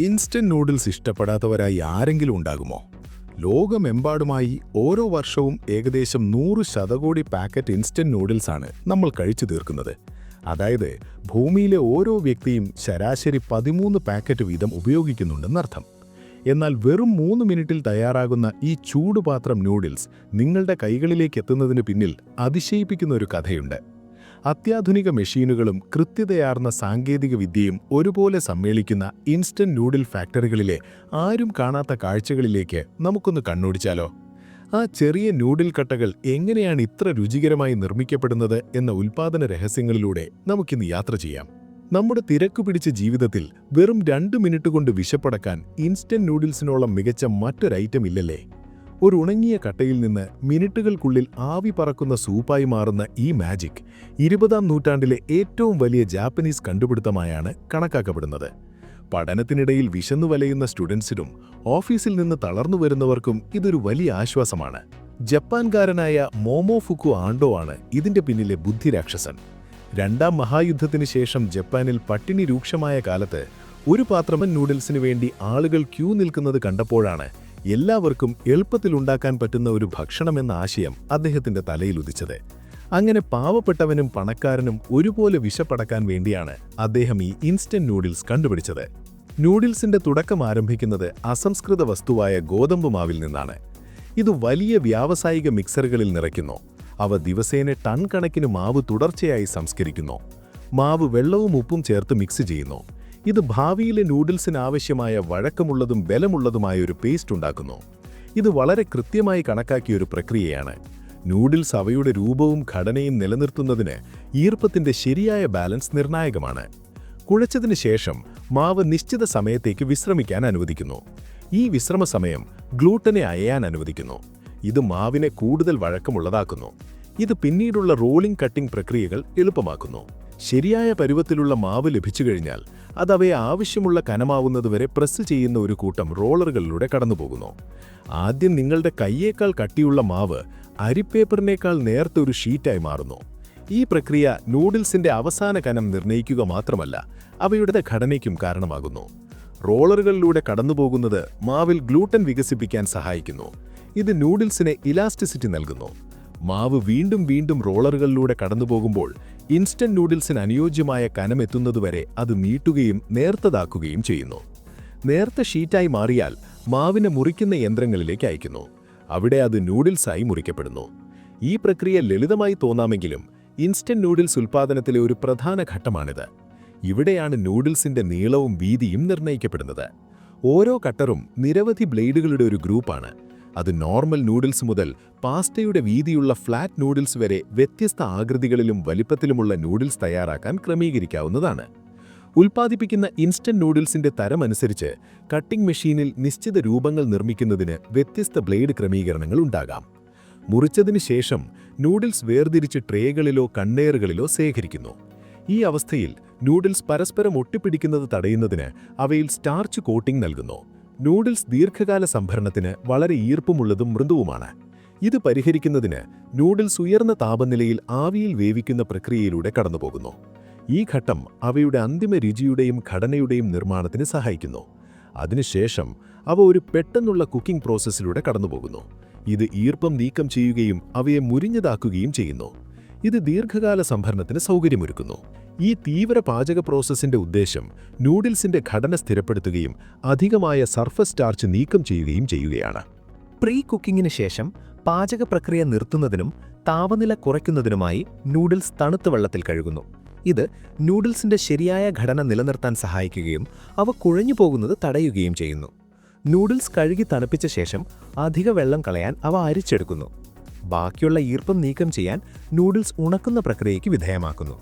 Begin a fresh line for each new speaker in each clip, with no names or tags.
Instant noodles ഇഷ്ടപ്പെടാത്തവരായി ആരെങ്കിലും ഉണ്ടാകുമോ? ലോകമെമ്പാടുമായി ഓരോ വർഷവും ഏകദേശം 100 ശതകോടി പാക്കറ്റ് ഇൻസ്റ്റന്റ് നൂഡിൽസാണ് നമ്മൾ കഴിച്ചു തീർക്കുന്നത്. അതായത് ഭൂമിയിലെ ഓരോ വ്യക്തിയും ശരാശരി 13 പാക്കറ്റ് വീതം ഉപയോഗിക്കുന്നുണ്ടെന്നർത്ഥം. എന്നാൽ വെറും 3 മിനിറ്റിൽ തയ്യാറാകുന്ന ഈ ചൂടുപാത്രം നൂഡിൽസ് നിങ്ങളുടെ കൈകളിലേക്ക് എത്തുന്നതിന് പിന്നിൽ അതിശയിപ്പിക്കുന്ന ഒരു കഥയുണ്ട്. അത്യാധുനിക മെഷീനുകളും കൃത്യതയാർന്ന സാങ്കേതിക വിദ്യയും ഒരുപോലെ സമ്മേളിക്കുന്ന ഇൻസ്റ്റന്റ് നൂഡിൽ ഫാക്ടറികളിലെ ആരും കാണാത്ത കാഴ്ചകളിലേക്ക് നമുക്കൊന്ന് കണ്ണോടിച്ചാലോ? ആ ചെറിയ നൂഡിൽ കട്ടകൾ എങ്ങനെയാണ് ഇത്ര രുചികരമായി നിർമ്മിക്കപ്പെടുന്നത് എന്ന ഉൽപ്പാദന രഹസ്യങ്ങളിലൂടെ നമുക്കിന്ന് യാത്ര ചെയ്യാം. നമ്മുടെ തിരക്കു പിടിച്ച ജീവിതത്തിൽ വെറും 2 മിനിറ്റ് കൊണ്ട് വിശപ്പടക്കാൻ ഇൻസ്റ്റന്റ് നൂഡിൽസിനോളം മികച്ച മറ്റൊരു ഐറ്റം ഇല്ലല്ലേ? ഒരു ഉണങ്ങിയ കട്ടയിൽ നിന്ന് മിനിറ്റുകൾക്കുള്ളിൽ ആവി പറക്കുന്ന സൂപ്പായി മാറുന്ന ഈ മാജിക് 20-ാം നൂറ്റാണ്ടിലെ ഏറ്റവും വലിയ ജാപ്പനീസ് കണ്ടുപിടുത്തമായാണ് കണക്കാക്കപ്പെടുന്നത്. പഠനത്തിനിടയിൽ വിശന്നു വലയുന്ന സ്റ്റുഡൻസിനും ഓഫീസിൽ നിന്ന് തളർന്നു വരുന്നവർക്കും ഇതൊരു വലിയ ആശ്വാസമാണ്. ജപ്പാൻകാരനായ മോമോഫുക്കു ആണ്ടോ ആണ് ഇതിന്റെ പിന്നിലെ ബുദ്ധിരാക്ഷസൻ. 2ാം മഹായുദ്ധത്തിന് ശേഷം ജപ്പാനിൽ പട്ടിണി രൂക്ഷമായ കാലത്ത് ഒരു പാത്രം നൂഡിൽസിന് വേണ്ടി ആളുകൾ ക്യൂ നിൽക്കുന്നത് കണ്ടപ്പോഴാണ് എല്ലാവർക്കും എളുപ്പത്തിൽ ഉണ്ടാക്കാൻ പറ്റുന്ന ഒരു ഭക്ഷണമെന്ന ആശയം അദ്ദേഹത്തിന്റെ തലയിൽ ഉദിച്ചത്. അങ്ങനെ പാവപ്പെട്ടവനും പണക്കാരനും ഒരുപോലെ വിശപ്പടക്കാൻ വേണ്ടിയാണ് അദ്ദേഹം ഈ ഇൻസ്റ്റന്റ് നൂഡിൽസ് കണ്ടുപിടിച്ചത്. നൂഡിൽസിന്റെ തുടക്കം ആരംഭിക്കുന്നത് അസംസ്കൃത വസ്തുവായ ഗോതമ്പ് മാവിൽ നിന്നാണ്. ഇത് വലിയ വ്യാവസായിക മിക്സറുകളിൽ നിറയ്ക്കുന്നു. അവ ദിവസേന ടൺ കണക്കിന് മാവ് തുടർച്ചയായി സംസ്കരിക്കുന്നു. മാവ് വെള്ളവും ഉപ്പും ചേർത്ത് മിക്സ് ചെയ്യുന്നു. ഇത് ഭാവിയിലെ നൂഡിൽസിന് ആവശ്യമായ വഴക്കമുള്ളതും ബലമുള്ളതുമായ ഒരു പേസ്റ്റ് ഉണ്ടാക്കുന്നു. ഇത് വളരെ കൃത്യമായി കണക്കാക്കിയ ഒരു പ്രക്രിയയാണ്. നൂഡിൽസ് അവയുടെ രൂപവും ഘടനയും നിലനിർത്തുന്നതിന് ഈർപ്പത്തിന്റെ ശരിയായ ബാലൻസ് നിർണായകമാണ്. കുഴച്ചതിന് ശേഷം മാവ് നിശ്ചിത സമയത്തേക്ക് വിശ്രമിക്കാൻ അനുവദിക്കുന്നു. ഈ വിശ്രമ സമയം ഗ്ലൂട്ടനെ അയയാൻ അനുവദിക്കുന്നു. ഇത് മാവിനെ കൂടുതൽ വഴക്കമുള്ളതാക്കുന്നു. ഇത് പിന്നീടുള്ള റോളിംഗ് കട്ടിംഗ് പ്രക്രിയകൾ എളുപ്പമാക്കുന്നു. ശരിയായ പരുവത്തിലുള്ള മാവ് ലഭിച്ചു കഴിഞ്ഞാൽ അത് അവയെ ആവശ്യമുള്ള കനമാവുന്നതുവരെ പ്രസ് ചെയ്യുന്ന ഒരു കൂട്ടം റോളറുകളിലൂടെ കടന്നുപോകുന്നു. ആദ്യം നിങ്ങളുടെ കൈയേക്കാൾ കട്ടിയുള്ള മാവ് അരിപ്പേപ്പറിനേക്കാൾ നേർത്ത ഒരു ഷീറ്റായി മാറുന്നു. ഈ പ്രക്രിയ നൂഡിൽസിന്റെ അവസാന കനം നിർണ്ണയിക്കുക മാത്രമല്ല, അവയുടെ ഘടനയ്ക്കും കാരണമാകുന്നു. റോളറുകളിലൂടെ കടന്നുപോകുന്നത് മാവിൽ ഗ്ലൂട്ടൻ വികസിപ്പിക്കാൻ സഹായിക്കുന്നു. ഇത് നൂഡിൽസിന് ഇലാസ്റ്റിസിറ്റി നൽകുന്നു. മാവ് വീണ്ടും വീണ്ടും റോളറുകളിലൂടെ കടന്നുപോകുമ്പോൾ ഇൻസ്റ്റന്റ് നൂഡിൽസിന് അനുയോജ്യമായ കനമെത്തുന്നതുവരെ അത് നീട്ടുകയും നേർത്തതാക്കുകയും ചെയ്യുന്നു. നേർത്ത ഷീറ്റായി മാറിയാൽ മാവിനെ മുറിക്കുന്ന യന്ത്രങ്ങളിലേക്ക് അയക്കുന്നു. അവിടെ അത് നൂഡിൽസായി മുറിക്കപ്പെടുന്നു. ഈ പ്രക്രിയ ലളിതമായി തോന്നാമെങ്കിലും ഇൻസ്റ്റന്റ് നൂഡിൽസ് ഉൽപ്പാദനത്തിലെ ഒരു പ്രധാന ഘട്ടമാണിത്. ഇവിടെയാണ് നൂഡിൽസിന്റെ നീളവും വീതിയും നിർണ്ണയിക്കപ്പെടുന്നത്. ഓരോ കട്ടറും നിരവധി ബ്ലേഡുകളുടെ ഒരു ഗ്രൂപ്പാണ്. അത് നോർമൽ നൂഡിൽസ് മുതൽ പാസ്റ്റയുടെ വീതിയുള്ള ഫ്ലാറ്റ് നൂഡിൽസ് വരെ വ്യത്യസ്ത ആകൃതികളിലും വലിപ്പത്തിലുമുള്ള നൂഡിൽസ് തയ്യാറാക്കാൻ ക്രമീകരിക്കാവുന്നതാണ്. ഉൽപ്പാദിപ്പിക്കുന്ന ഇൻസ്റ്റന്റ് നൂഡിൽസിന്റെ തരമനുസരിച്ച് കട്ടിംഗ് മെഷീനിൽ നിശ്ചിത രൂപങ്ങൾ നിർമ്മിക്കുന്നതിന് വ്യത്യസ്ത ബ്ലേഡ് ക്രമീകരണങ്ങൾ ഉണ്ടാകാം. മുറിച്ചതിന് ശേഷം നൂഡിൽസ് വേർതിരിച്ച് ട്രേകളിലോ കണ്ടെയ്നറുകളിലോ ശേഖരിക്കുന്നു. ഈ അവസ്ഥയിൽ നൂഡിൽസ് പരസ്പരം ഒട്ടിപ്പിടിക്കുന്നത് തടയുന്നതിന് അവയിൽ സ്റ്റാർച്ച് കോട്ടിംഗ് നൽകുന്നു. നൂഡിൽസ് ദീർഘകാല സംഭരണത്തിന് വളരെ ഈർപ്പമുള്ളതും മൃദുവുമാണ്. ഇത് പരിഹരിക്കുന്നതിന് നൂഡിൽസ് ഉയർന്ന താപനിലയിൽ ആവിയിൽ വേവിക്കുന്ന പ്രക്രിയയിലൂടെ കടന്നുപോകുന്നു. ഈ ഘട്ടം അവയുടെ അന്തിമ രുചിയുടെയും ഘടനയുടെയും നിർമ്മാണത്തിന് സഹായിക്കുന്നു. അതിനുശേഷം അവ ഒരു പെട്ടെന്നുള്ള കുക്കിംഗ് പ്രോസസ്സിലൂടെ കടന്നുപോകുന്നു. ഇത് ഈർപ്പം നീക്കം ചെയ്യുകയും അവയെ മുരിഞ്ഞതാക്കുകയും ചെയ്യുന്നു. ഇത് ദീർഘകാല സംഭരണത്തിന് സൗകര്യമൊരുക്കുന്നു. ഈ തീവ്ര പാചക പ്രോസസ്സിന്റെ ഉദ്ദേശം നൂഡിൽസിന്റെ ഘടന സ്ഥിരപ്പെടുത്തുകയും അധികമായ സർഫസ് സ്റ്റാർച്ച് നീക്കം ചെയ്യുകയും ചെയ്യുകയാണ്.
പ്രീ കുക്കിങ്ങിന് ശേഷം പാചക പ്രക്രിയ നിർത്തുന്നതിനും താപനില കുറയ്ക്കുന്നതിനുമായി നൂഡിൽസ് തണുത്ത വെള്ളത്തിൽ കഴുകുന്നു. ഇത് നൂഡിൽസിന്റെ ശരിയായ ഘടന നിലനിർത്താൻ സഹായിക്കുകയും അവ കുഴഞ്ഞു പോകുന്നത് തടയുകയും ചെയ്യുന്നു. നൂഡിൽസ് കഴുകി തണുപ്പിച്ച ശേഷം അധിക വെള്ളം കളയാൻ അവ അരിച്ചെടുക്കുന്നു. ബാക്കിയുള്ള ഈർപ്പം നീക്കം ചെയ്യാൻ നൂഡിൽസ് ഉണക്കുന്ന പ്രക്രിയയ്ക്ക് വിധേയമാക്കുന്നു.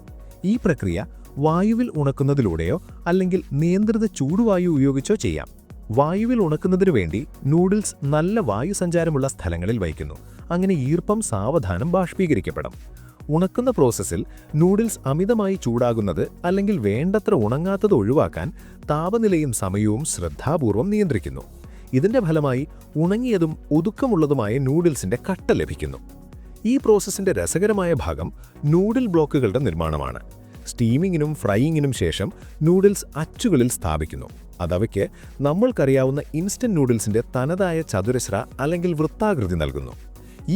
ഈ പ്രക്രിയ വായുവിൽ ഉണക്കുന്നതിലൂടെയോ അല്ലെങ്കിൽ നിയന്ത്രിത ചൂടുവായു ഉപയോഗിച്ചോ ചെയ്യാം. വായുവിൽ ഉണക്കുന്നതിനു വേണ്ടി നൂഡിൽസ് നല്ല വായുസഞ്ചാരമുള്ള സ്ഥലങ്ങളിൽ വയ്ക്കുന്നു. അങ്ങനെ ഈർപ്പം സാവധാനം ബാഷ്പീകരിക്കപ്പെടും. ഉണക്കുന്ന പ്രോസസ്സിൽ നൂഡിൽസ് അമിതമായി ചൂടാകുന്നത് അല്ലെങ്കിൽ വേണ്ടത്ര ഉണങ്ങാത്തത് ഒഴിവാക്കാൻ താപനിലയും സമയവും ശ്രദ്ധാപൂർവം നിയന്ത്രിക്കുന്നു. ഇതിന്റെ ഫലമായി ഉണങ്ങിയതും ഒതുക്കമുള്ളതുമായ നൂഡിൽസിന്റെ കട്ട ലഭിക്കുന്നു. ഈ പ്രോസസ്സിന്റെ രസകരമായ ഭാഗം നൂഡിൽ ബ്ലോക്കുകളുടെ നിർമ്മാണമാണ്. സ്റ്റീമിങ്ങിനും ഫ്രൈയിങ്ങിനും ശേഷം നൂഡിൽസ് അച്ചുകളിൽ സ്ഥാപിക്കുന്നു. അതവയ്ക്ക് നമ്മൾക്കറിയാവുന്ന ഇൻസ്റ്റന്റ് നൂഡിൽസിന്റെ തനതായ ചതുരശ്ര അല്ലെങ്കിൽ വൃത്താകൃതി നൽകുന്നു.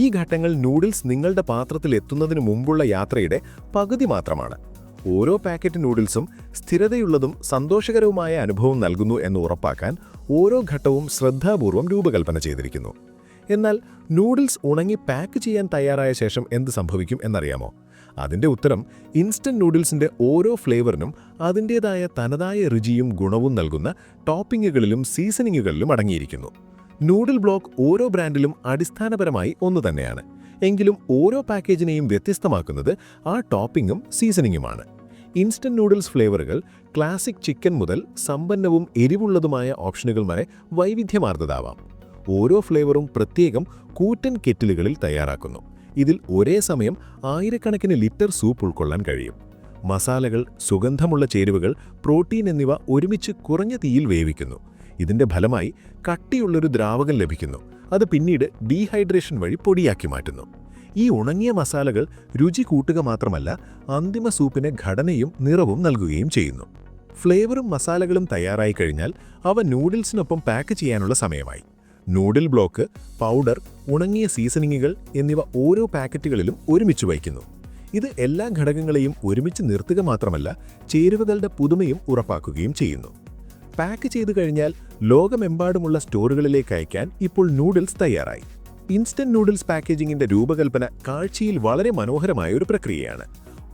ഈ ഘട്ടങ്ങൾ നൂഡിൽസ് നിങ്ങളുടെ പാത്രത്തിൽ എത്തുന്നതിന് മുമ്പുള്ള യാത്രയുടെ പകുതി മാത്രമാണ്. ഓരോ പാക്കറ്റ് നൂഡിൽസും സ്ഥിരതയുള്ളതും സന്തോഷകരവുമായ അനുഭവം നൽകുന്നു എന്ന് ഉറപ്പാക്കാൻ ഓരോ ഘട്ടവും ശ്രദ്ധാപൂർവം രൂപകൽപ്പന ചെയ്തിരിക്കുന്നു. എന്നാൽ നൂഡിൽസ് ഉണങ്ങി പാക്ക് ചെയ്യാൻ തയ്യാറായ ശേഷം എന്ത് സംഭവിക്കും എന്നറിയാമോ? അതിൻ്റെ ഉത്തരം ഇൻസ്റ്റന്റ് നൂഡിൽസിൻ്റെ ഓരോ ഫ്ലേവറിനും അതിൻ്റേതായ തനതായ രുചിയും ഗുണവും നൽകുന്ന ടോപ്പിങ്ങുകളിലും സീസണിങ്ങുകളിലും അടങ്ങിയിരിക്കുന്നു. നൂഡിൽ ബ്ലോക്ക് ഓരോ ബ്രാൻഡിലും അടിസ്ഥാനപരമായി ഒന്നു തന്നെയാണ്. എങ്കിലും ഓരോ പാക്കേജിനെയും വ്യത്യസ്തമാക്കുന്നത് ആ ടോപ്പിങ്ങും സീസണിങ്ങുമാണ്. ഇൻസ്റ്റന്റ് നൂഡിൽസ് ഫ്ലേവറുകൾ ക്ലാസിക് ചിക്കൻ മുതൽ സമ്പന്നവും എരിവുള്ളതുമായ ഓപ്ഷനുകൾ വരെ വൈവിധ്യമാർന്നതാവാം. ഓരോ ഫ്ലേവറും പ്രത്യേകം കൂറ്റൻ കെറ്റിലുകളിൽ തയ്യാറാക്കുന്നു. ഇതിൽ ഒരേ സമയം ആയിരക്കണക്കിന് ലിറ്റർ സൂപ്പ് ഉൾക്കൊള്ളാൻ കഴിയും. മസാലകൾ, സുഗന്ധമുള്ള ചേരുവകൾ, പ്രോട്ടീൻ എന്നിവ ഒരുമിച്ച് കുറഞ്ഞ തീയിൽ വേവിക്കുന്നു. ഇതിന്റെ ഫലമായി കട്ടിയുള്ളൊരു ദ്രാവകം ലഭിക്കുന്നു. അത് പിന്നീട് ഡീഹൈഡ്രേഷൻ വഴി പൊടിയാക്കി മാറ്റുന്നു. ഈ ഉണങ്ങിയ മസാലകൾ രുചി കൂട്ടുക മാത്രമല്ല, അന്തിമ സൂപ്പിന് ഘടനയും നിറവും നൽകുകയും ചെയ്യുന്നു. ഫ്ലേവറും മസാലകളും തയ്യാറായി കഴിഞ്ഞാൽ അവ നൂഡിൽസിനൊപ്പം പാക്ക് ചെയ്യാനുള്ള സമയമായി. നൂഡിൽ ബ്ലോക്ക്, പൗഡർ, ഉണങ്ങിയ സീസണിങ്ങുകൾ എന്നിവ ഓരോ പാക്കറ്റുകളിലും ഒരുമിച്ച് വയ്ക്കുന്നു. ഇത് എല്ലാ ഘടകങ്ങളെയും ഒരുമിച്ച് നിർത്തുക മാത്രമല്ല, ചേരുവകളുടെ പുതുമയും ഉറപ്പാക്കുകയും ചെയ്യുന്നു. പാക്ക് ചെയ്തു കഴിഞ്ഞാൽ ലോകമെമ്പാടുമുള്ള സ്റ്റോറുകളിലേക്ക് അയക്കാൻ ഇപ്പോൾ നൂഡിൽസ് തയ്യാറായി. ഇൻസ്റ്റന്റ് നൂഡിൽസ് പാക്കേജിംഗിന്റെ രൂപകൽപ്പന കാഴ്ചയിൽ വളരെ മനോഹരമായ ഒരു പ്രക്രിയയാണ്.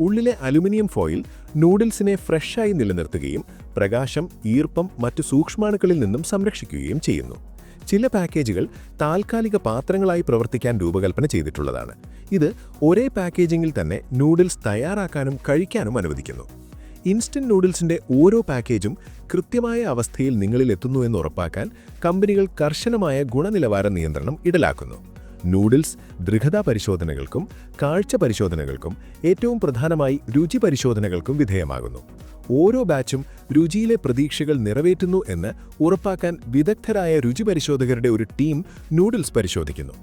ഉള്ളിലെ അലുമിനിയം ഫോയിൽ നൂഡിൽസിനെ ഫ്രഷായി നിലനിർത്തുകയും പ്രകാശം, ഈർപ്പം, മറ്റു സൂക്ഷ്മാണുക്കളിൽ നിന്നും സംരക്ഷിക്കുകയും ചെയ്യുന്നു. ചില പാക്കേജുകൾ താൽക്കാലിക പാത്രങ്ങളായി പ്രവർത്തിക്കാൻ രൂപകൽപ്പന ചെയ്തിട്ടുള്ളതാണ്. ഇത് ഒരേ പാക്കേജിംഗിൽ തന്നെ നൂഡിൽസ് തയ്യാറാക്കാനും കഴിക്കാനും അനുവദിക്കുന്നു. ഇൻസ്റ്റന്റ് നൂഡിൽസിന്റെ ഓരോ പാക്കേജും കൃത്യമായ അവസ്ഥയിൽ നിങ്ങളിൽ എത്തുന്നു എന്ന് ഉറപ്പാക്കാൻ കമ്പനികൾ കർശനമായ ഗുണനിലവാര നിയന്ത്രണം ഇടലാക്കുന്നു. നൂഡിൽസ് ദൃഢതാ പരിശോധനകൾക്കും കാഴ്ച പരിശോധനകൾക്കും ഏറ്റവും പ്രധാനമായി രുചി പരിശോധനകൾക്കും വിധേയമാകുന്നു. ഓരോ ബാച്ചും രുചിയിലെ പ്രതീക്ഷകൾ നിറവേറ്റുന്നു എന്ന് ഉറപ്പാക്കാൻ വിദഗ്ധരായ രുചി പരിശോധകരുടെ ഒരു ടീം നൂഡിൽസ് പരിശോധിക്കുന്നു.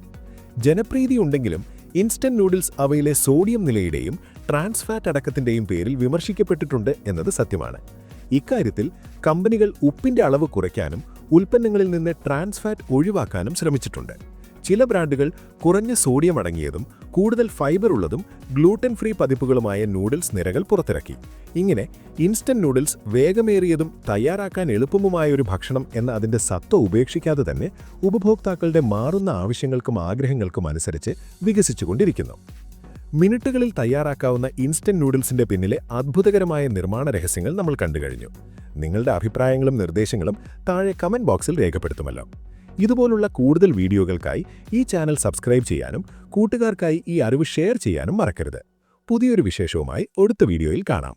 ജനപ്രീതിയുണ്ടെങ്കിലും ഇൻസ്റ്റന്റ് നൂഡിൽസ് അവയിലെ സോഡിയം നിലയുടെയും ട്രാൻസ് ഫാറ്റ് അടക്കത്തിൻ്റെയും പേരിൽ വിമർശിക്കപ്പെട്ടിട്ടുണ്ട് എന്നത് സത്യമാണ്. ഇക്കാര്യത്തിൽ കമ്പനികൾ ഉപ്പിൻ്റെ അളവ് കുറയ്ക്കാനും ഉൽപ്പന്നങ്ങളിൽ നിന്ന് ട്രാൻസ് ഫാറ്റ് ഒഴിവാക്കാനും ശ്രമിച്ചിട്ടുണ്ട്. ചില ബ്രാൻഡുകൾ കുറഞ്ഞ സോഡിയം അടങ്ങിയതും കൂടുതൽ ഫൈബർ ഉള്ളതും ഗ്ലൂട്ടൻ ഫ്രീ പതിപ്പുകളുമായ നൂഡിൽസ് നിരകൾ പുറത്തിറക്കി. ഇങ്ങനെ ഇൻസ്റ്റന്റ് നൂഡിൽസ് വേഗമേറിയതും തയ്യാറാക്കാൻ എളുപ്പവുമായ ഒരു ഭക്ഷണം എന്ന അതിൻ്റെ സത്വ ഉപേക്ഷിക്കാതെ തന്നെ ഉപഭോക്താക്കളുടെ മാറുന്ന ആവശ്യങ്ങൾക്കും ആഗ്രഹങ്ങൾക്കും അനുസരിച്ച് വികസിച്ചുകൊണ്ടിരിക്കുന്നു. മിനിറ്റുകളിൽ തയ്യാറാക്കാവുന്ന ഇൻസ്റ്റന്റ് നൂഡിൽസിന്റെ പിന്നിലെ അത്ഭുതകരമായ നിർമ്മാണ രഹസ്യങ്ങൾ നമ്മൾ കണ്ടുകഴിഞ്ഞു. നിങ്ങളുടെ അഭിപ്രായങ്ങളും നിർദ്ദേശങ്ങളും താഴെ കമന്റ് ബോക്സിൽ രേഖപ്പെടുത്തുമല്ലോ. ഇതുപോലുള്ള കൂടുതൽ വീഡിയോകൾക്കായി ഈ ചാനൽ സബ്സ്ക്രൈബ് ചെയ്യാനും കൂട്ടുകാർക്കായി ഈ അറിവ് ഷെയർ ചെയ്യാനും മറക്കരുത്. പുതിയൊരു വിശേഷവുമായി അടുത്ത വീഡിയോയിൽ കാണാം.